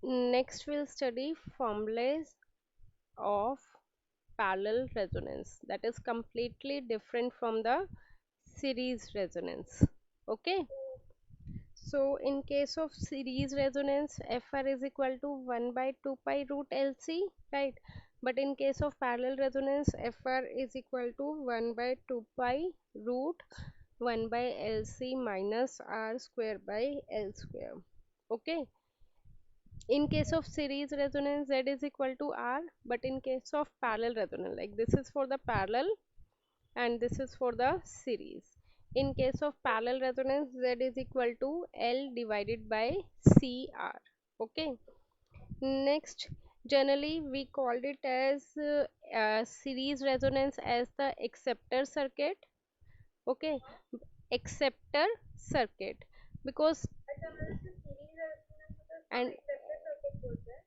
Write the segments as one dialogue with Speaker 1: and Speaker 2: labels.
Speaker 1: Next we'll study formulas of parallel resonance, that is completely different from the series resonance. Okay, so in case of series resonance, Fr is equal to 1 by 2 pi root LC, right? But in case of parallel resonance, Fr is equal to 1 by 2 pi root 1 by LC minus R square by L square. Okay, in case of series resonance, Z is equal to R, but in case of parallel resonance, like this is for the parallel and this is for the series. In case of parallel resonance, Z is equal to L divided by CR. Okay. Next, generally we called it as series resonance as the acceptor circuit. Okay, acceptor circuit, because and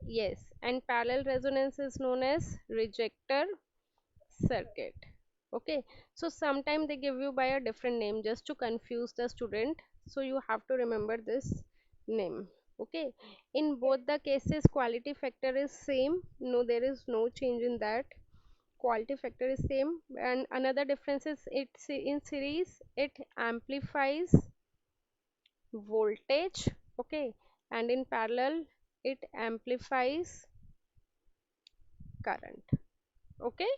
Speaker 1: yes, and parallel resonance is known as rejector circuit. Okay, so sometimes they give you by a different name just to confuse the student, so you have to remember this name. Okay, in both the cases quality factor is same, no, there is no change in that. Quality factor is same, and another difference is it's in series it amplifies voltage. Okay, and in parallel it amplifies current. Okay,